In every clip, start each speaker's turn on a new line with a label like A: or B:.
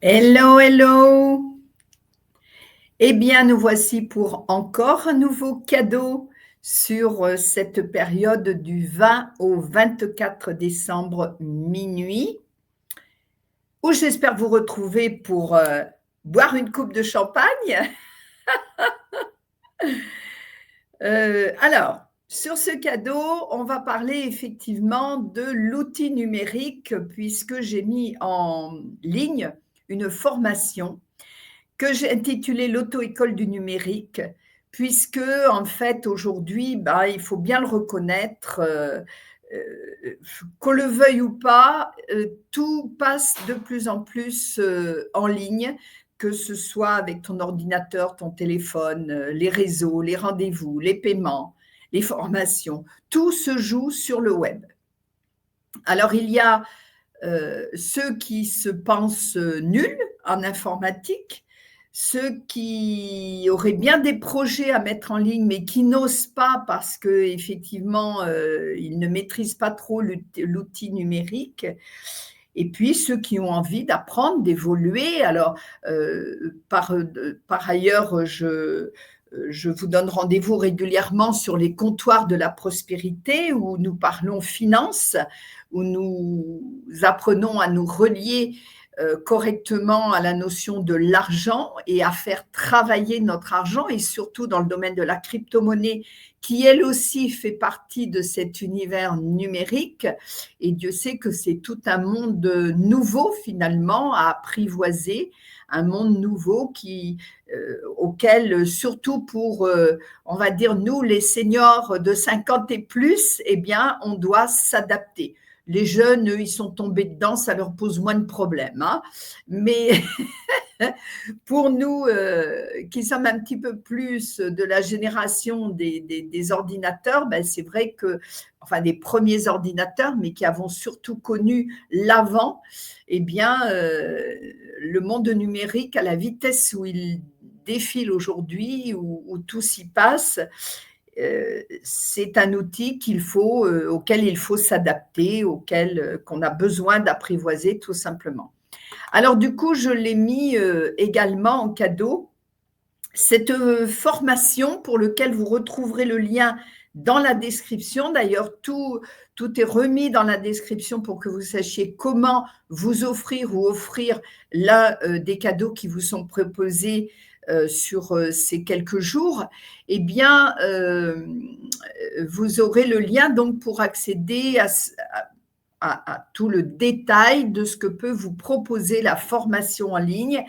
A: Hello, hello. Eh bien, nous voici pour encore un nouveau cadeau sur cette période du 20 au 24 décembre minuit, où j'espère vous retrouver pour boire une coupe de champagne. Alors, sur ce cadeau, on va parler effectivement de l'outil numérique, puisque j'ai mis en ligne une formation que j'ai intitulé «L'auto-école du numérique», puisque en fait aujourd'hui, bah, il faut bien le reconnaître, qu'on le veuille ou pas, tout passe de plus en plus, en ligne, que ce soit avec ton ordinateur, ton téléphone, les réseaux, les rendez-vous, les paiements, les formations, tout se joue sur le web. Alors il y a, ceux qui se pensent, nuls en informatique, ceux qui auraient bien des projets à mettre en ligne, mais qui n'osent pas parce qu'effectivement, ils ne maîtrisent pas trop l'outil numérique, et puis ceux qui ont envie d'apprendre, d'évoluer. Alors, par ailleurs, je vous donne rendez-vous régulièrement sur les comptoirs de la prospérité où nous parlons finances, où nous apprenons à nous relier correctement à la notion de l'argent et à faire travailler notre argent, et surtout dans le domaine de la crypto-monnaie qui elle aussi fait partie de cet univers numérique. Et Dieu sait que c'est tout un monde nouveau finalement à apprivoiser, un monde nouveau auquel, surtout pour, on va dire, nous, les seniors de 50 et plus, eh bien, on doit s'adapter. Les jeunes, eux, ils sont tombés dedans, ça leur pose moins de problèmes, hein. Mais pour nous, qui sommes un petit peu plus de la génération des ordinateurs, ben, c'est vrai que, enfin, des premiers ordinateurs, mais qui avons surtout connu l'avant, eh bien, le monde numérique, à la vitesse où il défile aujourd'hui, où tout s'y passe, c'est un outil auquel il faut s'adapter, qu'on a besoin d'apprivoiser tout simplement. Alors du coup, je l'ai mis, également en cadeau, cette, formation pour lequel vous retrouverez le lien dans la description. D'ailleurs, tout est remis dans la description pour que vous sachiez comment vous offrir ou offrir l'un, des cadeaux qui vous sont proposés, sur, ces quelques jours. Eh bien, vous aurez le lien donc pour accéder à tout le détail de ce que peut vous proposer la formation en ligne,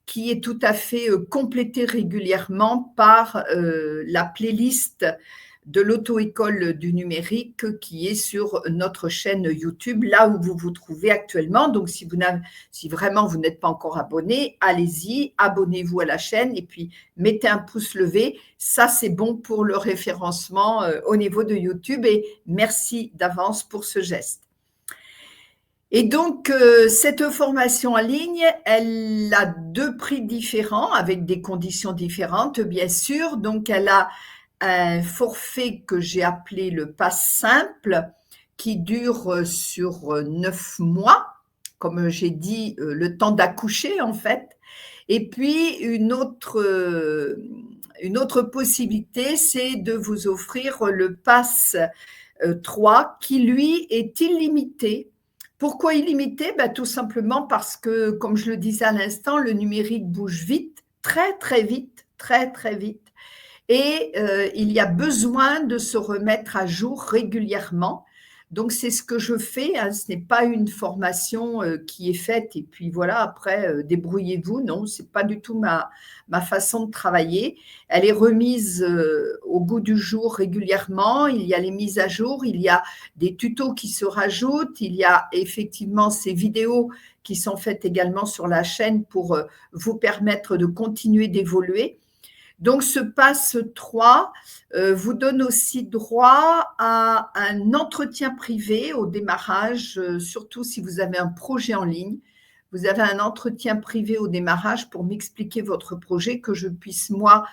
A: qui est tout à fait complétée régulièrement par la playlist de l'auto-école du numérique qui est sur notre chaîne YouTube, là où vous vous trouvez actuellement. Donc, si vraiment vous n'êtes pas encore abonné, allez-y, abonnez-vous à la chaîne et puis mettez un pouce levé. Ça, c'est bon pour le référencement au niveau de YouTube, et merci d'avance pour ce geste. Et donc, cette formation en ligne, elle a 2 prix différents avec des conditions différentes, bien sûr. Donc, elle a un forfait que j'ai appelé le pass simple, qui dure, sur, 9 mois, comme j'ai dit, le temps d'accoucher, en fait. Et puis une autre possibilité, c'est de vous offrir le pass, 3, qui lui est illimité. Pourquoi illimité? Bah, tout simplement parce que, comme je le disais à l'instant, le numérique bouge vite, très, très vite, très, très vite, et il y a besoin de se remettre à jour régulièrement. Donc c'est ce que je fais, hein. Ce n'est pas une formation, qui est faite et puis voilà, après, débrouillez-vous. Non, c'est pas du tout ma façon de travailler. Elle est remise, au goût du jour régulièrement. Il y a les mises à jour, il y a des tutos qui se rajoutent, il y a effectivement ces vidéos qui sont faites également sur la chaîne pour, vous permettre de continuer d'évoluer. Donc ce pass 3 vous donne aussi droit à un entretien privé au démarrage, surtout si vous avez un projet en ligne. Vous avez un entretien privé au démarrage pour m'expliquer votre projet, que je puisse moi,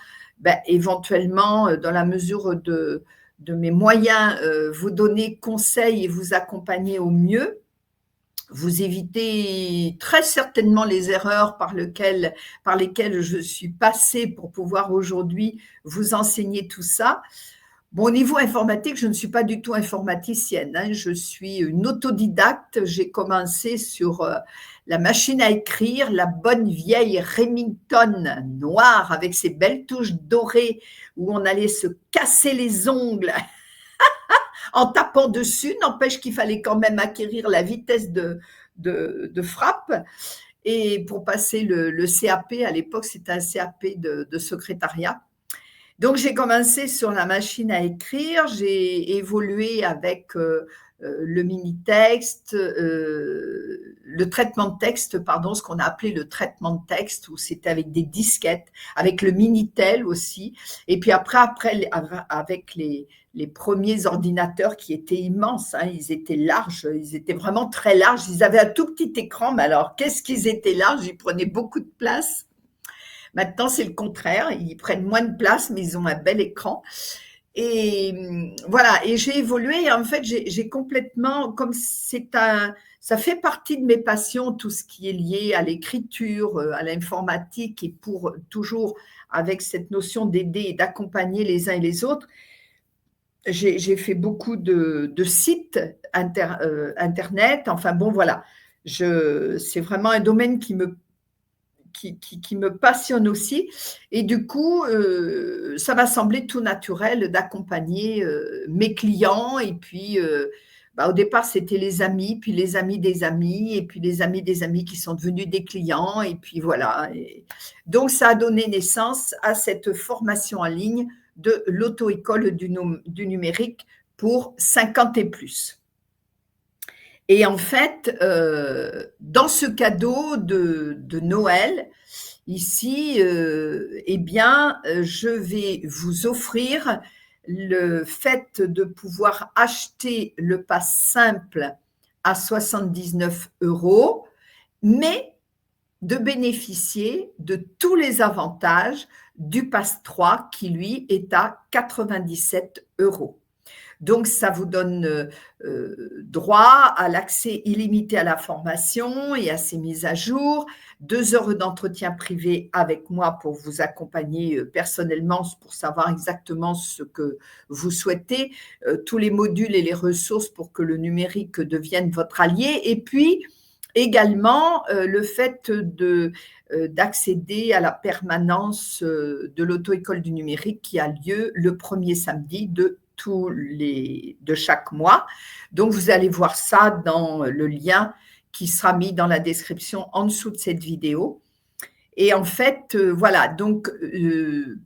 A: éventuellement, dans la mesure de mes moyens, vous donner conseil et vous accompagner au mieux. vous évitez très certainement les erreurs par lesquelles je suis passée pour pouvoir aujourd'hui vous enseigner tout ça. Bon, au niveau informatique, je ne suis pas du tout informaticienne, hein. Je suis une autodidacte. J'ai commencé sur la machine à écrire, la bonne vieille Remington noire avec ses belles touches dorées où on allait se casser les ongles en tapant dessus. N'empêche qu'il fallait quand même acquérir la vitesse de frappe. Et pour passer le CAP, à l'époque, c'était un CAP de secrétariat. Donc, j'ai commencé sur la machine à écrire, j'ai évolué avec le mini-texte, le traitement de texte, pardon, ce qu'on a appelé le traitement de texte, où c'était avec des disquettes, avec le Minitel aussi. Et puis après avec les premiers ordinateurs qui étaient immenses, hein, ils étaient larges, ils étaient vraiment très larges. Ils avaient un tout petit écran, mais alors qu'est-ce qu'ils étaient larges, ils prenaient beaucoup de place. Maintenant, c'est le contraire. Ils prennent moins de place, mais ils ont un bel écran. Et voilà. Et j'ai évolué. Et en fait, j'ai complètement, comme ça fait partie de mes passions, tout ce qui est lié à l'écriture, à l'informatique, et pour toujours avec cette notion d'aider et d'accompagner les uns et les autres. J'ai fait beaucoup de sites internet. Enfin bon, voilà. C'est vraiment un domaine qui me passionne aussi. Et du coup, ça m'a semblé tout naturel d'accompagner mes clients. Et puis, au départ, c'était les amis, puis les amis des amis, et puis les amis des amis qui sont devenus des clients. Et puis voilà. Et donc, ça a donné naissance à cette formation en ligne de l'auto-école du numérique pour 50 et plus. Et en fait, dans ce cadeau de Noël, ici, eh bien, je vais vous offrir le fait de pouvoir acheter le pass simple à 79 €, mais de bénéficier de tous les avantages du pass 3 qui, lui, est à 97 €. Donc, ça vous donne droit à l'accès illimité à la formation et à ses mises à jour, 2 heures d'entretien privé avec moi pour vous accompagner personnellement pour savoir exactement ce que vous souhaitez, tous les modules et les ressources pour que le numérique devienne votre allié. Et puis, également, le fait d'accéder à la permanence de l'auto-école du numérique qui a lieu le premier samedi de chaque mois. Donc, vous allez voir ça dans le lien qui sera mis dans la description en dessous de cette vidéo. Et en fait, voilà, donc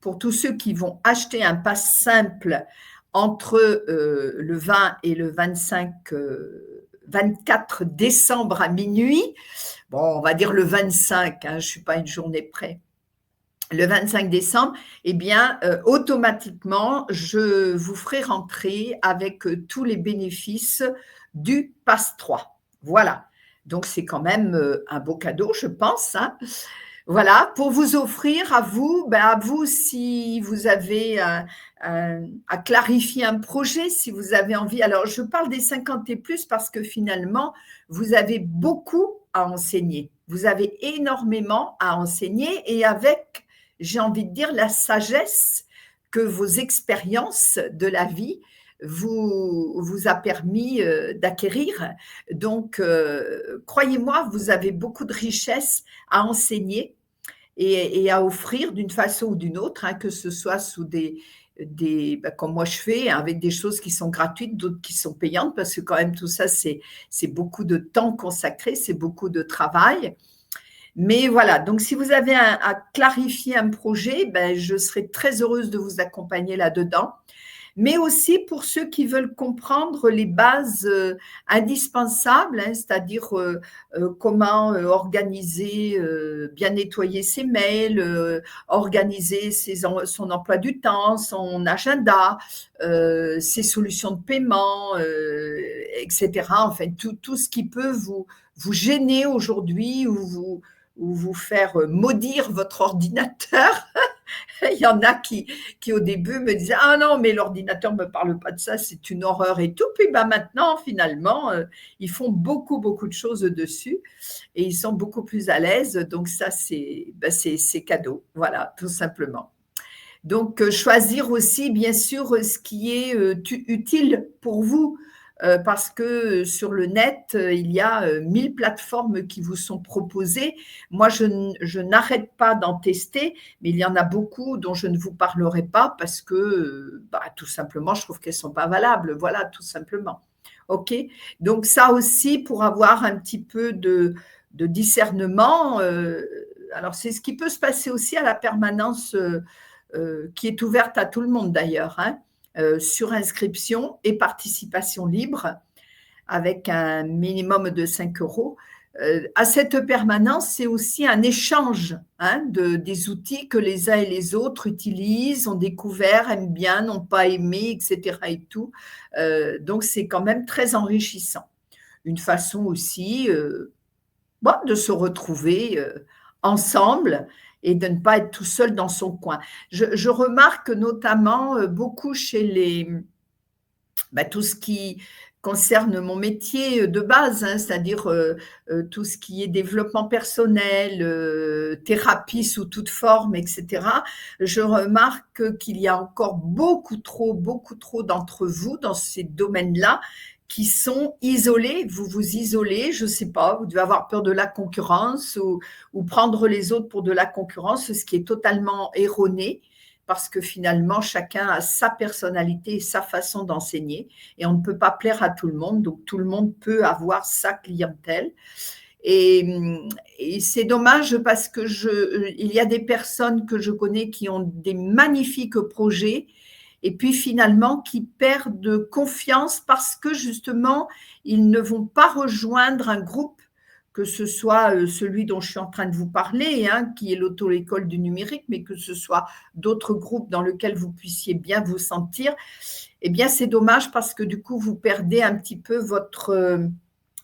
A: pour tous ceux qui vont acheter un pass simple entre le 20 et le 24 décembre à minuit, bon, on va dire le 25, hein, je ne suis pas une journée près, le 25 décembre, eh bien, automatiquement, je vous ferai rentrer avec tous les bénéfices du pass 3. Voilà. Donc, c'est quand même un beau cadeau, je pense, hein. Voilà, pour vous offrir à vous si vous avez à clarifier un projet, si vous avez envie. Alors, je parle des 50 et plus parce que finalement, vous avez beaucoup à enseigner. Vous avez énormément à enseigner et avec, j'ai envie de dire, la sagesse que vos expériences de la vie vous a permis d'acquérir. Donc, croyez-moi, vous avez beaucoup de richesses à enseigner et à offrir d'une façon ou d'une autre, hein, que ce soit sous comme moi je fais, hein, avec des choses qui sont gratuites, d'autres qui sont payantes, parce que quand même tout ça, c'est beaucoup de temps consacré, c'est beaucoup de travail. Mais voilà, donc si vous avez à clarifier un projet, je serai très heureuse de vous accompagner là-dedans. Mais aussi pour ceux qui veulent comprendre les bases indispensables, hein, c'est-à-dire comment organiser, bien nettoyer ses mails, organiser son emploi du temps, son agenda, ses solutions de paiement, etc. Enfin, tout ce qui peut vous gêner aujourd'hui ou vous faire maudire votre ordinateur. Il y en a qui au début me disaient: «Ah non, mais l'ordinateur me parle pas de ça, c'est une horreur et tout». Puis bah, maintenant finalement, ils font beaucoup, beaucoup de choses dessus et ils sont beaucoup plus à l'aise. Donc ça c'est, bah, c'est cadeau, voilà, tout simplement. Donc, choisir aussi bien sûr, ce qui est, tu utile pour vous, parce que, sur le net, il y a, 1000 plateformes qui vous sont proposées. Moi, je n'arrête pas d'en tester, mais il y en a beaucoup dont je ne vous parlerai pas parce que, bah, tout simplement, je trouve qu'elles sont pas valables. Voilà, tout simplement. OK? Donc ça aussi pour avoir un petit peu de discernement, alors c'est ce qui peut se passer aussi à la permanence, qui est ouverte à tout le monde d'ailleurs, hein, sur inscription et participation libre avec un minimum de 5 euros. À cette permanence, c'est aussi un échange hein, des outils que les uns et les autres utilisent, ont découvert, aiment bien, n'ont pas aimé, etc. Et tout. Donc, c'est quand même très enrichissant. Une façon aussi bon, de se retrouver ensemble et de ne pas être tout seul dans son coin. Je remarque notamment beaucoup chez les, bah, tout ce qui concerne mon métier de base, hein, c'est-à-dire tout ce qui est développement personnel, thérapie sous toute forme, etc. Je remarque qu'il y a encore beaucoup trop d'entre vous dans ces domaines-là qui sont isolés, vous vous isolez, je ne sais pas, vous devez avoir peur de la concurrence ou prendre les autres pour de la concurrence, ce qui est totalement erroné parce que finalement, chacun a sa personnalité et sa façon d'enseigner et on ne peut pas plaire à tout le monde, donc tout le monde peut avoir sa clientèle. Et c'est dommage parce que il y a des personnes que je connais qui ont des magnifiques projets et puis finalement qui perdent confiance parce que justement, ils ne vont pas rejoindre un groupe, que ce soit celui dont je suis en train de vous parler, hein, qui est l'auto-école du numérique, mais que ce soit d'autres groupes dans lesquels vous puissiez bien vous sentir, eh bien c'est dommage parce que du coup, vous perdez un petit peu votre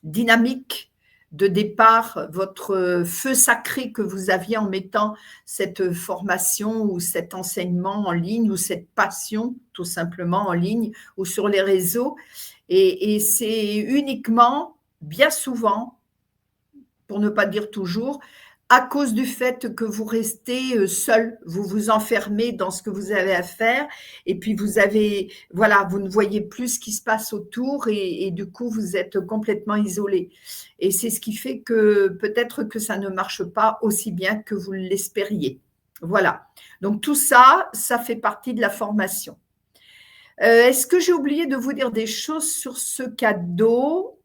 A: dynamique de départ, votre feu sacré que vous aviez en mettant cette formation ou cet enseignement en ligne ou cette passion tout simplement en ligne ou sur les réseaux. Et c'est uniquement, bien souvent, pour ne pas dire toujours, à cause du fait que vous restez seul, vous vous enfermez dans ce que vous avez à faire et puis vous avez, voilà, vous ne voyez plus ce qui se passe autour et du coup vous êtes complètement isolé. Et c'est ce qui fait que peut-être que ça ne marche pas aussi bien que vous l'espériez. Voilà. Donc tout ça, ça fait partie de la formation. Est-ce que j'ai oublié de vous dire des choses sur ce cadeau ?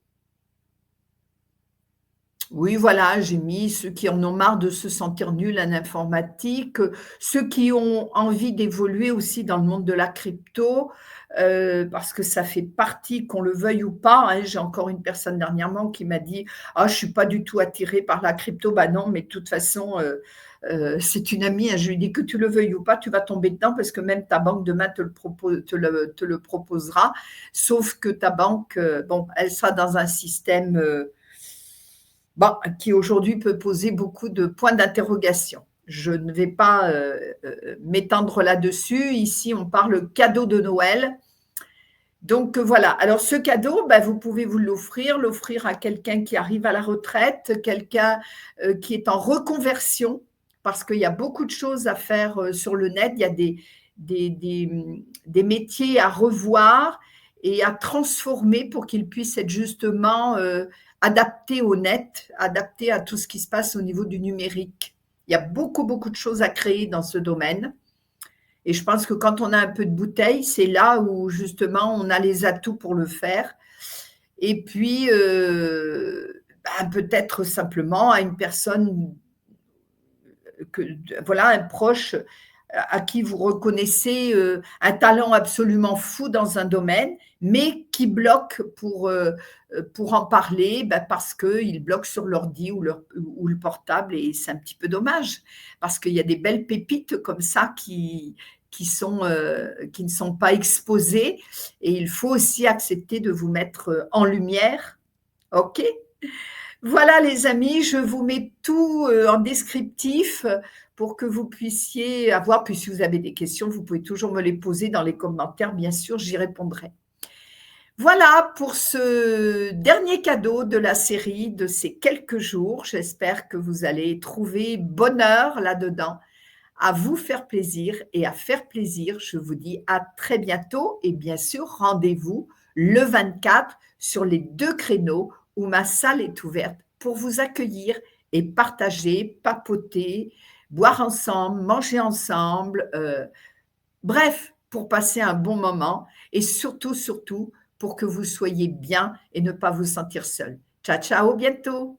A: Oui, voilà, j'ai mis ceux qui en ont marre de se sentir nuls en informatique, ceux qui ont envie d'évoluer aussi dans le monde de la crypto, parce que ça fait partie, qu'on le veuille ou pas, hein. J'ai encore une personne dernièrement qui m'a dit: «Ah, je suis pas du tout attirée par la crypto». Bah non, mais de toute façon, c'est une amie, hein, je lui dis: «Que tu le veuilles ou pas, tu vas tomber dedans parce que même ta banque demain te le proposera». Sauf que ta banque, bon, elle sera dans un système, bon, qui aujourd'hui peut poser beaucoup de points d'interrogation. Je ne vais pas m'étendre là-dessus. Ici, on parle cadeau de Noël. Donc voilà. Alors ce cadeau, ben, vous pouvez vous l'offrir à quelqu'un qui arrive à la retraite, quelqu'un qui est en reconversion, parce qu'il y a beaucoup de choses à faire sur le net. Il y a des métiers à revoir et à transformer pour qu'ils puissent être justement adaptés au net, adaptés à tout ce qui se passe au niveau du numérique. Il y a beaucoup de choses à créer dans ce domaine. Et je pense que quand on a un peu de bouteille, c'est là où justement on a les atouts pour le faire. Et puis, ben, peut-être simplement à une personne que, voilà, un proche à qui vous reconnaissez un talent absolument fou dans un domaine, mais qui bloque pour en parler parce qu'il bloque sur l'ordi ou le portable et c'est un petit peu dommage parce qu'il y a des belles pépites comme ça qui ne sont pas exposées et il faut aussi accepter de vous mettre en lumière. OK? Voilà les amis, je vous mets tout, en descriptif, pour que vous puissiez avoir puis si vous avez des questions, vous pouvez toujours me les poser dans les commentaires, bien sûr, j'y répondrai. Voilà pour ce dernier cadeau de la série de ces quelques jours. J'espère que vous allez trouver bonheur là-dedans, à vous faire plaisir et à faire plaisir. Je vous dis à très bientôt et bien sûr, rendez-vous le 24 sur les 2 créneaux où ma salle est ouverte pour vous accueillir et partager, papoter, boire ensemble, manger ensemble, bref, pour passer un bon moment et surtout, surtout, pour que vous soyez bien et ne pas vous sentir seul. Ciao, ciao, bientôt.